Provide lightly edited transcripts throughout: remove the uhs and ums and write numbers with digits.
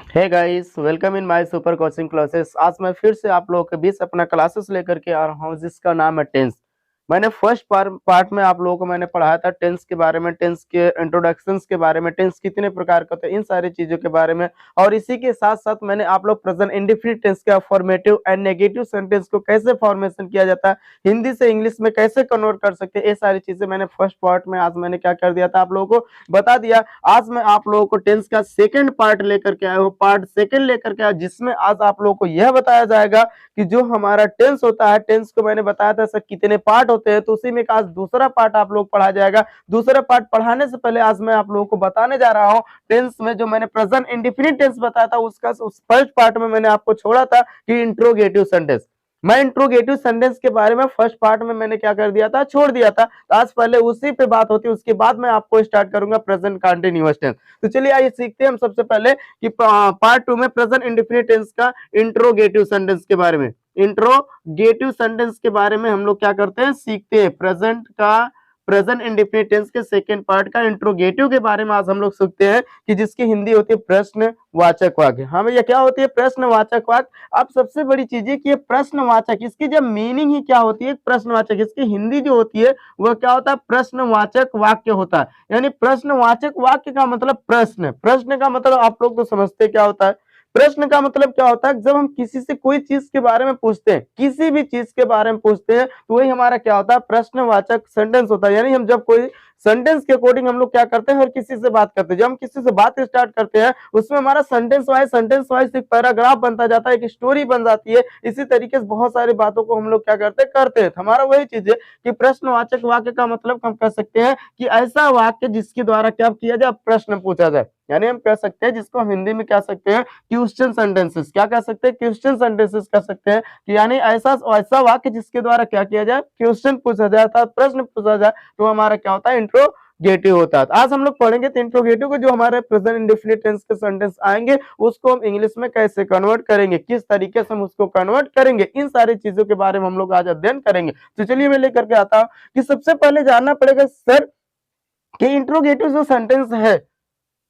Hey guys, welcome in my super coaching classes. आज मैं फिर से आप लोगों के बीच अपना क्लासेस लेकर के आ रहा हूँ जिसका नाम है टेंस। मैंने फर्स्ट पार्ट में आप लोगों को मैंने पढ़ाया था टेंस के बारे में, टेंस के इंट्रोडक्शंस के बारे में, टेंस कितने प्रकार का होता है, इन सारी चीजों के बारे में। और इसी के साथ साथ मैंने आप लोग प्रेजेंट इंडेफिनिट टेंस का फॉर्मेटिव एंड नेगेटिव सेंटेंस को कैसे फॉर्मेशन किया जाता है, हिंदी से इंग्लिश में कैसे कन्वर्ट कर सकते हैं, ये सारी चीजें मैंने फर्स्ट पार्ट में आज मैंने क्या कर दिया था, आप लोगों को बता दिया। आज मैं आप लोगों को टेंस का सेकंड पार्ट लेकर के आया हूँ, पार्ट सेकंड लेकर के आया, जिसमें आज आप लोगों को यह बताया जाएगा कि जो हमारा टेंस होता है, टेंस को मैंने बताया था सर कितने पार्ट होते हैं, तो उसी में आज दूसरा पार्ट आप लोग पढ़ा जाएगा। दूसरा पार्ट पढ़ाने से पहले आज मैं आप लोगों को बताने जा रहा हूँ टेंस में जो मैंने प्रेजेंट इंडेफिनिट टेंस बताया था उसका उस फर्स्ट पार्ट में मैंने आपको छोड़ा था कि इंट्रोगेटिव सेंटेंस। मैं इंट्रोगेटिव सेंटेंस के बारे में फर्स्ट पार्ट में मैंने क्या कर दिया था, छोड़ दिया था। तो आज पहले उसी पे बात होती है, उसके बाद मैं आपको स्टार्ट करूंगा प्रेजेंट कंटिन्यूअस टेंस। तो चलिए आइए सीखते हैं हम सबसे पहले कि पार्ट टू में प्रेजेंट इंडेफिनिट टेंस का इंट्रोगेटिव सेंटेंस के बारे में, इंट्रोगेटिव सेंटेंस के बारे में हम लोग क्या करते हैं, सीखते हैं। प्रेजेंट इंडेफिनिट टेंस के सेकंड पार्ट का इंट्रोगेटिव के बारे में आज हम लोग सीखते हैं कि जिसकी हिंदी होती है प्रश्नवाचक वाक्य। हाँ भैया, क्या होती है प्रश्नवाचक वाक्य? अब सबसे बड़ी चीज है कि ये प्रश्नवाचक, इसकी जब मीनिंग ही क्या होती है, प्रश्नवाचक, इसकी हिंदी जो होती है वह क्या होता है, प्रश्नवाचक वाक्य होता है। यानी प्रश्नवाचक वाक्य का मतलब प्रश्न, प्रश्न का मतलब आप लोग तो समझते क्या होता है। प्रश्न का मतलब क्या होता है, जब हम किसी से कोई चीज के बारे में पूछते हैं, किसी भी चीज के बारे में पूछते हैं, तो वही हमारा क्या होता है, प्रश्नवाचक सेंटेंस होता है। यानी हम जब कोई सेंटेंस के अकॉर्डिंग हम लोग क्या करते हैं, हर किसी से बात करते हैं। जब हम किसी से बात स्टार्ट करते हैं उसमें हमारा सेंटेंस वाइज एक पैराग्राफ बनता जाता है, एक स्टोरी बन जाती है। इसी तरीके से बहुत सारी बातों को हम लोग क्या करते हैं। हमारा वही चीज है कि प्रश्नवाचक वाक्य का मतलब हम कह सकते हैं कि ऐसा वाक्य जिसके द्वारा क्या किया जाए, प्रश्न पूछा जाए। यानी हम कह सकते हैं जिसको हम हिंदी में कह सकते हैं क्वेश्चन सेंटेंसेस। क्या कह सकते हैं, क्वेश्चन सेंटेंसेस कह सकते हैं कि यानी ऐसा ऐसा वाक्य जिसके द्वारा क्या किया जाए, क्वेश्चन पूछा जाए, प्रश्न पूछा जाए, तो हमारा क्या होता है, इंट्रोगेटिव होता है। आज हम लोग पढ़ेंगे तो इंट्रोगेटिव को जो हमारे प्रेजेंट इंडेफिनिट टेंस के सेंटेंस आएंगे उसको हम इंग्लिश में कैसे कन्वर्ट करेंगे, किस तरीके से हम उसको कन्वर्ट करेंगे, इन सारी चीजों के बारे में हम लोग आज अध्ययन करेंगे। तो चलिए मैं लेकर के आता हूं कि सबसे पहले जानना पड़ेगा सर कि इंट्रोगेटिव जो सेंटेंस है,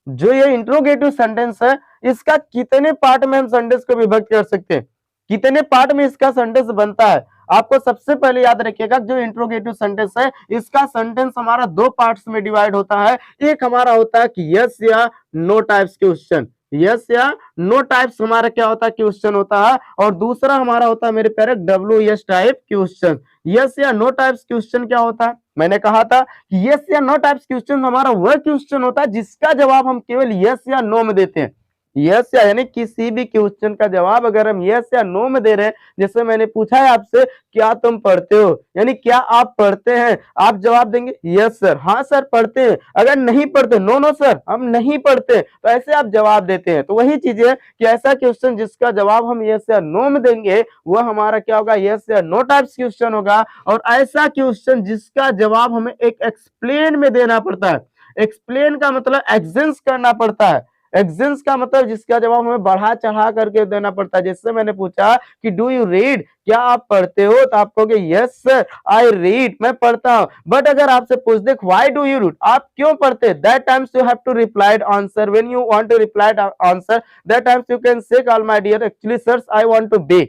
जो ये इंट्रोगेटिव सेंटेंस है, इसका कितने पार्ट में हम सेंटेंस को विभक्त कर सकते हैं, कितने पार्ट में इसका सेंटेंस बनता है। आपको सबसे पहले याद रखिएगा जो इंट्रोगेटिव सेंटेंस है इसका सेंटेंस हमारा दो पार्ट्स में डिवाइड होता है। एक हमारा होता है कि यस या नो टाइप्स क्वेश्चन, यस या नो टाइप्स हमारा क्या होता है, क्वेश्चन होता है। और दूसरा हमारा होता है मेरे प्यारे W S type question. Yes या नो टाइप्स क्वेश्चन क्या होता है, मैंने कहा था कि यस या नो टाइप्स क्वेश्चन हमारा वह क्वेश्चन होता है जिसका जवाब हम केवल यस या नो में देते हैं। यस या यानी किसी भी क्वेश्चन का जवाब अगर हम यस या नो में दे रहे हैं, जैसे मैंने पूछा है आपसे क्या तुम पढ़ते हो, यानी क्या आप पढ़ते हैं, आप जवाब देंगे यस सर, हाँ सर पढ़ते हैं। अगर नहीं पढ़ते, नो नो सर हम नहीं पढ़ते, तो ऐसे आप जवाब देते हैं। तो वही चीज है कि ऐसा क्वेश्चन जिसका जवाब हम यस या नो में देंगे वह हमारा क्या होगा, यस या नो टाइप्स क्वेश्चन होगा। और ऐसा क्वेश्चन जिसका जवाब हमें एक एक्सप्लेन में देना पड़ता है, एक्सप्लेन का मतलब एग्जेंस करना पड़ता है, एग्जेंस का मतलब जिसका जवाब हमें बढ़ा चढ़ा करके देना पड़ता है। जैसे मैंने पूछा कि डू यू रीड, क्या आप पढ़ते हो, तो आप कहोगे यस सर आई रीड, मैं पढ़ता हूं। बट अगर आपसे पूछ दे व्हाई डू यू रीड, आप क्यों पढ़ते, that times you have to reply answer, when you want to reply answer that times you can say call my dear actually sir I want to be,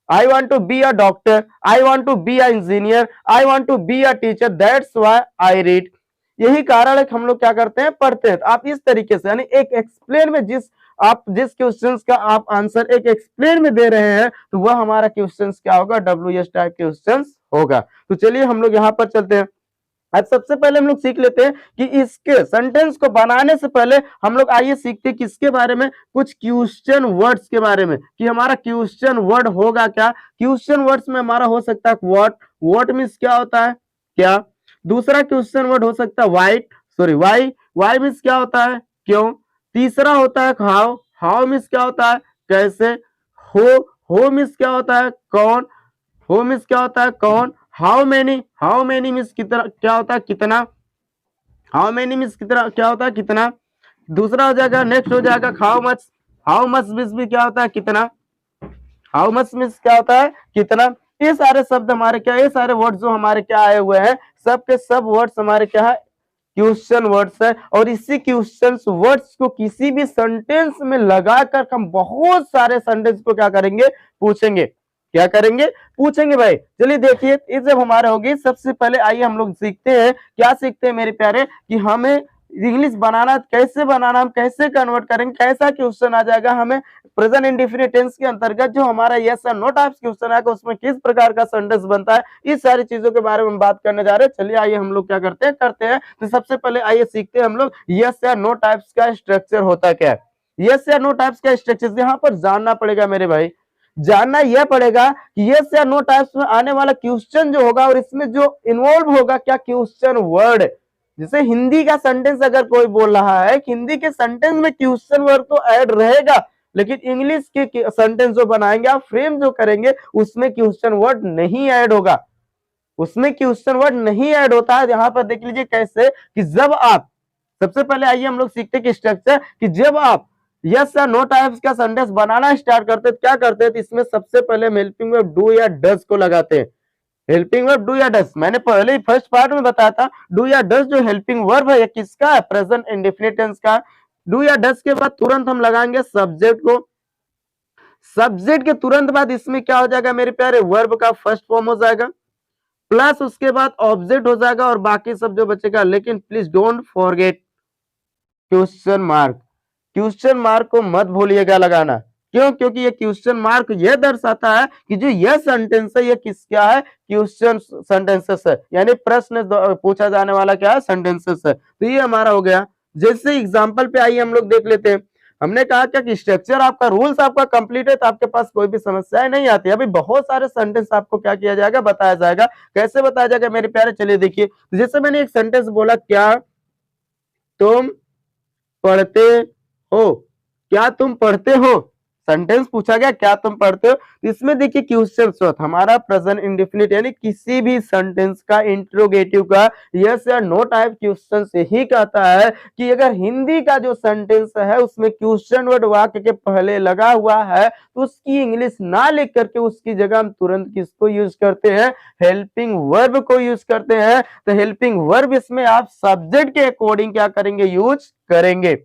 I want to be a doctor, I want to be an engineer, I want to be a teacher, that's why I read। यही कारण है कि हम लोग क्या करते हैं, पढ़ते हैं। तो आप इस तरीके से यानी एक एक्सप्लेन में जिस क्वेश्चन का आप आंसर एक एक्सप्लेन में दे रहे हैं तो वह हमारा क्वेश्चन क्या होगा, डब्ल्यू एस टाइप क्वेश्चन होगा। तो चलिए हम लोग यहाँ पर चलते हैं। अब सबसे पहले हम लोग सीख लेते हैं कि इसके सेंटेंस को बनाने से पहले हम लोग आइए सीखते हैं किसके बारे में, कुछ क्वेश्चन वर्ड्स के बारे में कि हमारा क्वेश्चन वर्ड होगा क्या। क्वेश्चन वर्ड्स में हमारा हो सकता है व्हाट, व्हाट मीन्स क्या होता है, क्या। दूसरा क्वेश्चन वर्ड हो सकता है वाई, वाई मीन्स क्या होता है, क्यों। तीसरा होता है हाउ, हाउ मीन्स क्या होता है, कैसे। हो मीन्स क्या होता है, कौन, हो मीन्स क्या होता है, कौन। हाउ मेनी मीन्स कितना, क्या होता है, कितना। हाउ मेनी मीन्स कितना, क्या होता है, कितना। दूसरा हो जाएगा, नेक्स्ट हो जाएगा हाउ मच मीन्स भी क्या होता है, कितना। हाउ मच मीन्स क्या होता है, कितना। ये सारे शब्द हमारे क्या, ये सारे वर्ड जो हमारे क्या आए हुए हैं, सब के सब वर्ड्स हमारे क्या है, क्वेश्चन वर्ड्स है, और इसी क्वेश्चन वर्ड्स को किसी भी सेंटेंस में लगाकर हम बहुत सारे सेंटेंस को क्या करेंगे, पूछेंगे। क्या करेंगे, पूछेंगे भाई। चलिए देखिए, ये जब हमारे होगी, सबसे पहले आइए हम लोग सीखते हैं, क्या सीखते हैं मेरे प्यारे, कि हमें इंग्लिश बनाना कैसे बनाना, हम कैसे कन्वर्ट करेंगे, कैसा क्वेश्चन आ जाएगा हमें प्रेजेंट इंडेफिनिट टेंस के अंतर्गत, जो हमारा यस और नो टाइप्स क्वेश्चन आएगा उसमें किस प्रकार का सेंटेंस बनता है, इस सारी चीजों के बारे में बात करने जा रहे हैं। चलिए आइए हम लोग क्या करते हैं। तो सबसे पहले आइए सीखते हैं हम लोग यस या नो टाइप्स का स्ट्रक्चर होता क्या है। यस या नो टाइप्स का स्ट्रक्चर यहाँ पर जानना पड़ेगा मेरे भाई, जानना यह पड़ेगा कि यस या नो टाइप्स में आने वाला क्वेश्चन जो होगा और इसमें जो इन्वॉल्व होगा क्या, क्वेश्चन वर्ड। जैसे हिंदी का सेंटेंस अगर कोई बोल रहा है, हिंदी के सेंटेंस में क्वेश्चन वर्ड तो ऐड रहेगा, लेकिन इंग्लिश के सेंटेंस जो बनाएंगे आप, फ्रेम जो करेंगे, उसमें क्वेश्चन वर्ड नहीं ऐड होगा, उसमें क्वेश्चन वर्ड नहीं ऐड होता है। यहां पर देख लीजिए कैसे, कि जब आप, सबसे पहले आइए हम लोग सीखते कि स्ट्रक्चर, कि जब आप यस या नो टाइप्स का सेंटेंस बनाना स्टार्ट करते हैं, क्या करते हैं, तो इसमें सबसे पहले हम हेल्पिंग वर्ब डू या डज को लगाते हैं। हेल्पिंग वर्ब डू या डज, मैंने पहले ही फर्स्ट पार्ट में बताया था, डू या डज जो हेल्पिंग वर्ब है ये किसका है, प्रेजेंट इंडेफिनिट टेंस का। डू या डज के बाद तुरंत हम लगाएंगे सब्जेक्ट को, सब्जेक्ट के तुरंत बाद इसमें क्या हो जाएगा मेरे प्यारे, वर्ब का फर्स्ट फॉर्म हो जाएगा, प्लस उसके बाद ऑब्जेक्ट हो जाएगा और बाकी सब जो बचेगा। लेकिन please don't forget question mark, question mark को मत भूलिएगा लगाना। क्यों, क्योंकि ये क्वेश्चन मार्क ये दर्शाता है कि जो ये सेंटेंस है ये किस क्या है, क्वेश्चन सेंटेंसेस है, यानी प्रश्न पूछा जाने वाला क्या है, सेंटेंसेस है। तो ये हमारा हो गया। जैसे एग्जांपल पे आइए हम लोग देख लेते हैं। हमने कहा क्या कि स्ट्रक्चर आपका, रूल्स आपका कंप्लीट है तो आपके पास कोई भी समस्याएं नहीं आती। अभी बहुत सारे सेंटेंस आपको क्या किया जाएगा, बताया जाएगा। कैसे बताया जाएगा मेरे प्यारे, चलिए देखिए। जैसे मैंने एक सेंटेंस बोला, क्या तुम पढ़ते हो, क्या तुम पढ़ते हो, सेंटेंस पूछा गया क्या तुम पढ़ते हो। इसमें देखिए क्वेश्चन स्रोत हमारा प्रेजेंट इंडेफिनिट, यानी किसी भी सेंटेंस का इंट्रोगेटिव का यस या नो टाइप क्वेश्चन से ही कहता है कि अगर हिंदी का जो सेंटेंस है उसमें क्वेश्चन वर्ड वाक्य के पहले लगा हुआ है तो उसकी इंग्लिश ना लिख करके उसकी जगह हम तुरंत किसको यूज करते हैं, हेल्पिंग वर्ब को यूज करते हैं। तो हेल्पिंग वर्ब इसमें आप सब्जेक्ट के अकॉर्डिंग क्या करेंगे, यूज करेंगे।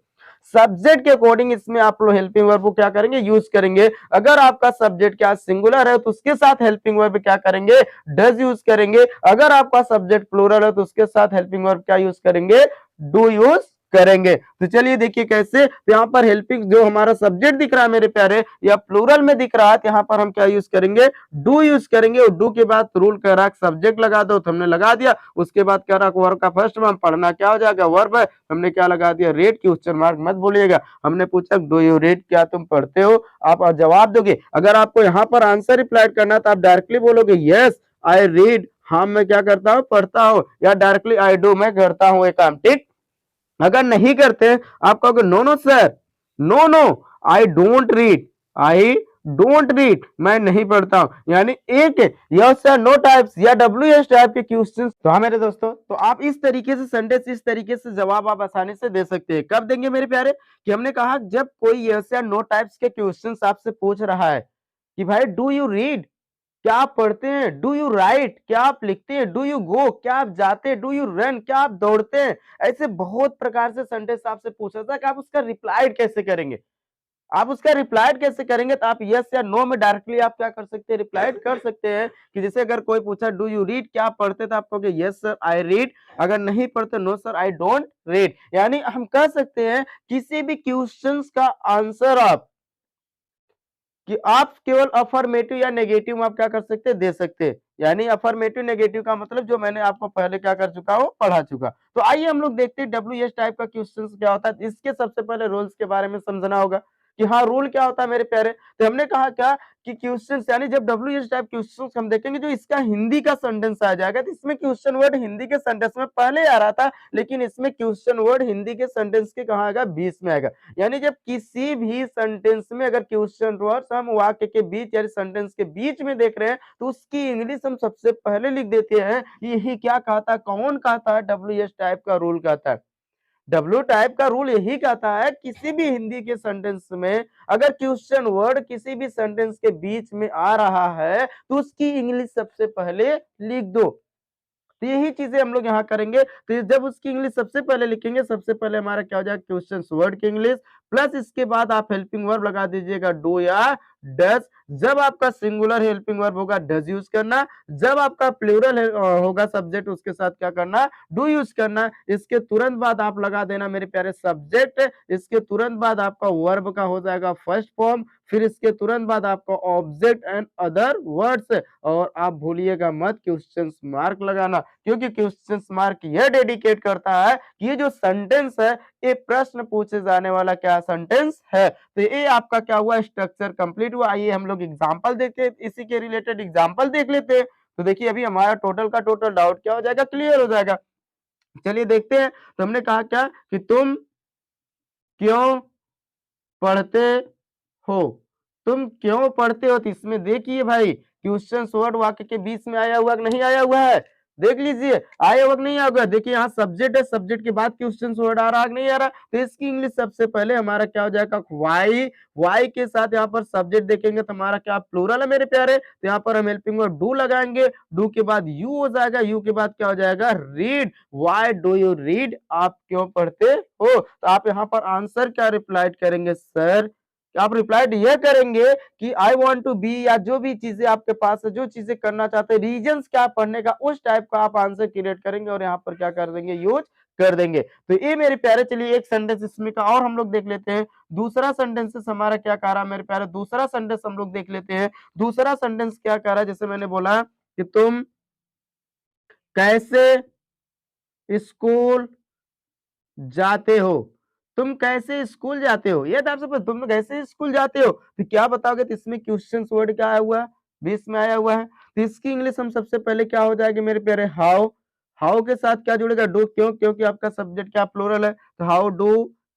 सब्जेक्ट के अकॉर्डिंग इसमें आप लोग हेल्पिंग वर्ब को क्या करेंगे, यूज करेंगे। अगर आपका सब्जेक्ट क्या सिंगुलर है तो उसके साथ हेल्पिंग वर्ब क्या करेंगे, डज यूज करेंगे। अगर आपका सब्जेक्ट प्लूरल है तो उसके साथ हेल्पिंग वर्ब क्या यूज करेंगे, डू यूज करेंगे। तो चलिए देखिए कैसे, तो यहाँ पर हेल्पिंग जो हमारा सब्जेक्ट दिख रहा है मेरे प्यारे, या प्लूरल में दिख रहा है, तो यहाँ पर हम क्या यूज करेंगे, डू यूज करेंगे। और डू के बाद रूल कह रहा सब्जेक्ट लगा दो, तो हमने लगा दिया। उसके बाद कह रहा वर्ब का फर्स्ट फॉर्म पढ़ना क्या हो जाएगा, वर्ब है, हमने क्या लगा दिया, रेड, क्वेश्चन मार्क मत भूलिएगा। हमने पूछा डू यू रीड, क्या तुम पढ़ते हो, आप जवाब दोगे। अगर आपको यहाँ पर आंसर रिप्लाई करना तो आप डायरेक्टली बोलोगे यस आई रीड, हाँ मैं क्या करता हूँ, पढ़ता हूँ, या डायरेक्टली आई डू, मैं करता हूँ एक काम, ठीक। अगर नहीं करते आप कहोगे no no sir, no no I don't read, I don't read, मैं नहीं पढ़ता हूं। यानी एक यस या नो टाइप्स या डब्ल्यू एस टाइप के क्वेश्चंस। तो हाँ मेरे दोस्तों, तो आप इस तरीके से सेंटेंस, इस तरीके से जवाब आप आसानी से दे सकते हैं। कब देंगे मेरे प्यारे, कि हमने कहा जब कोई यस या नो टाइप्स के क्वेश्चंस आपसे पूछ रहा है कि भाई डू यू रीड, क्या आप पढ़ते हैं, डू यू राइट, क्या आप लिखते हैं, डू यू गो, क्या आप जाते हैं, डू यू रन, क्या आप दौड़ते हैं। ऐसे बहुत प्रकार से सेंटेंस आपसे पूछा था कि आप उसका रिप्लाई कैसे करेंगे, आप उसका रिप्लाई कैसे करेंगे। तो आप यस या नो में डायरेक्टली आप क्या कर सकते हैं, रिप्लाई कर सकते हैं। कि जैसे अगर कोई पूछा डू यू रीड, क्या आप पढ़ते, तो आप कहोगे यस सर आई रीड। अगर नहीं पढ़ते, no sir I don't read. यानी हम कह सकते हैं किसी भी क्वेश्चंस का आंसर आप, कि आप केवल अफर्मेटिव या नेगेटिव आप क्या कर सकते हैं, दे सकते हैं। यानी अफर्मेटिव नेगेटिव का मतलब जो मैंने आपको पहले क्या कर चुका हूं, पढ़ा चुका। तो आइए हम लोग देखते हैं डब्ल्यू एस टाइप का क्वेश्चन क्या होता है। इसके सबसे पहले रूल्स के बारे में समझना होगा कि हाँ रूल क्या होता है मेरे प्यारे। तो हमने कहा क्या कि क्वेश्चंस, यानी जब डब्ल्यू एस टाइप क्वेश्चंस हम देखेंगे जो इसका हिंदी का सेंटेंस आ जाएगा, तो इसमें क्वेश्चन वर्ड हिंदी के सेंटेंस में पहले आ रहा था, लेकिन इसमें क्वेश्चन वर्ड हिंदी के सेंटेंस के कहाँ आएगा, बीच में आएगा। यानी जब किसी भी सेंटेंस में अगर क्वेश्चन वर्ड्स हम वाक्य के बीच यानी सेंटेंस के बीच में देख रहे हैं तो उसकी इंग्लिश हम सबसे पहले लिख देते हैं। यही क्या कहता है, कौन कहता है, डब्ल्यू एस टाइप का रूल कहता है। डब्ल्यू टाइप का रूल यही कहता है किसी भी हिंदी के सेंटेंस में अगर क्वेश्चन वर्ड किसी भी सेंटेंस के बीच में आ रहा है तो उसकी इंग्लिश सबसे पहले लिख दो। तो यही चीजें हम लोग यहाँ करेंगे। तो जब उसकी इंग्लिश सबसे पहले लिखेंगे, सबसे पहले हमारा क्या हो जाएगा, क्वेश्चन वर्ड की इंग्लिश, प्लस इसके बाद आप हेल्पिंग वर्ब लगा दीजिएगा डू या डज। जब आपका सिंगुलर हेल्पिंग वर्ब होगा डज यूज करना, जब आपका प्लूरल होगा सब्जेक्ट, उसके साथ क्या करना, डू यूज करना। इसके तुरंत बाद आप लगा देना मेरे प्यारे सब्जेक्ट, इसके तुरंत बाद आपका वर्ब का हो जाएगा फर्स्ट फॉर्म, फिर इसके तुरंत बाद आपका ऑब्जेक्ट एंड अदर वर्ड्स, और आप भूलिएगा मत क्वेश्चन मार्क लगाना, क्योंकि क्वेश्चन मार्क यह डेडिकेट करता है कि ये जो सेंटेंस है ये प्रश्न पूछे जाने वाला क्या सेंटेंस है। तो ये आपका क्या हुआ, स्ट्रक्चर कंप्लीट हुआ। आइए हम लोग एग्जांपल देखते, इसी के रिलेटेड एग्जांपल देख लेते हैं। तो देखिए अभी हमारा टोटल का टोटल डाउट क्या हो जाएगा, क्लियर हो जाएगा। चलिए देखते हैं। तो हमने कहा क्या कि तुम क्यों पढ़ते हो, तुम क्यों पढ़ते हो। तो इसमें देखिए भाई क्वेश्चन वर्ड वाक्य के बीच में आया हुआ नहीं आया हुआ है, देख लीजिए आया हुआ नहीं आया हुआ। देखिए यहाँ सब्जेक्ट है, सब्जेक्ट के बाद क्वेश्चन वर्ड आ रहा है नहीं आ रहा। तो इसकी इंग्लिश सबसे पहले हमारा क्या हो जाएगा, वाई। वाई के साथ यहाँ पर सब्जेक्ट देखेंगे तो हमारा क्या प्लूरल है मेरे प्यारे, तो यहाँ पर हम हेल्पिंग वर्ब डू लगाएंगे, डू के बाद यू हो जाएगा, यू के बाद क्या हो जाएगा, read. Why do you read, आप क्यों पढ़ते हो। तो आप यहाँ पर आंसर क्या रिप्लाई करेंगे, सर आप रिप्लाई ये करेंगे कि आई वॉन्ट टू बी, या जो भी चीजें आपके पास है, जो चीजें करना चाहते हैं, रीजंस क्या पढ़ने का, उस टाइप का आप आंसर क्रिएट करेंगे और यहाँ पर क्या कर देंगे, यूज कर देंगे। तो ये मेरे प्यारे, चलिए एक सेंटेंस इसमें का और हम लोग देख लेते हैं। दूसरा सेंटेंस हमारा क्या कह रहा है मेरे प्यारे, दूसरा सेंटेंस हम लोग देख लेते हैं। दूसरा सेंटेंस क्या कह रहा है, जैसे मैंने बोला कि तुम कैसे स्कूल जाते हो, तुम कैसे स्कूल जाते हो, ये था आपसे तुम कैसे स्कूल जाते हो। तो क्या बताओगे, तो इसमें क्वेश्चन वर्ड क्या आया हुआ है, बीच में आया हुआ है। तो इसकी इंग्लिश हम सबसे पहले क्या हो जाएगी मेरे प्यारे, हाउ। हाउ के साथ क्या जुड़ेगा, डू। क्यों, क्योंकि आपका सब्जेक्ट क्या प्लूरल है। तो how do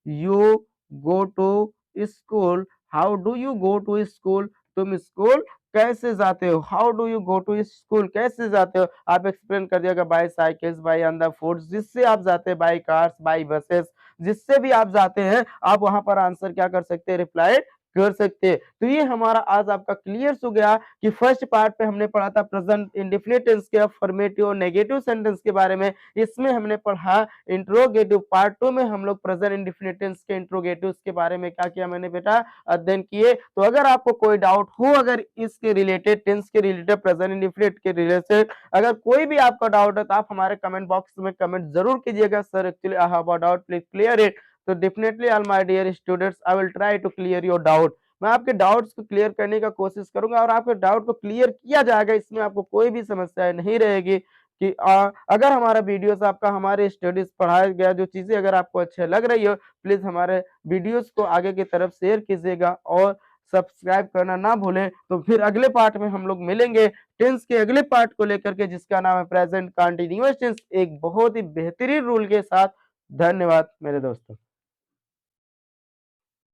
you go to school, how do you go to school, तुम स्कूल कैसे जाते हो, how do you go to school, कैसे जाते हो। आप एक्सप्लेन कर दिएगा by cycles, by on the foot, जिससे आप जाते हैं, बाय कार्स, बाय बसेस, जिससे भी आप जाते हैं, आप वहां पर आंसर क्या कर सकते हैं, रिप्लाई कर सकते हैं। तो ये हमारा आज आपका क्लियर हो गया कि फर्स्ट पार्ट पे हमने पढ़ा था प्रेजेंट इंडेफिनिट टेंस के अफर्मेटिव और नेगेटिव सेंटेंस के बारे में। इसमें हमने पढ़ा इंट्रोगेटिव। पार्ट 2 में हम लोग प्रेजेंट इंडेफिनिट टेंस के इंट्रोगेटिव्स के बारे में क्या किया मैंने बेटा, अध्ययन किए। तो अगर आपको कोई डाउट हो, अगर इसके रिलेटेड, टेंस के रिलेटेड, प्रेजेंट इंडेफिनिट के रिलेटेड अगर कोई भी आपका डाउट है, तो आप हमारे कमेंट बॉक्स में कमेंट जरूर कीजिएगा, sir actually I have a doubt, please clear it. तो definitely all my dear students, I will try to clear your doubt. मैं आपके डाउट्स को क्लियर करने का कोशिश करूंगा और आपके डाउट को क्लियर किया जाएगा, इसमें आपको कोई भी समस्या नहीं रहेगी। कि अगर हमारा वीडियोस आपका, हमारे स्टडीज पढ़ाया गया जो चीजें अगर आपको अच्छे लग रही हो, प्लीज हमारे वीडियोस को आगे की तरफ शेयर कीजिएगा और सब्सक्राइब करना ना भूलें। तो फिर अगले पार्ट में हम लोग मिलेंगे टेंस के अगले पार्ट को लेकर के, जिसका नाम है प्रेजेंट कंटीन्यूअस टेंस, एक बहुत ही बेहतरीन रूल के साथ। धन्यवाद मेरे दोस्तों।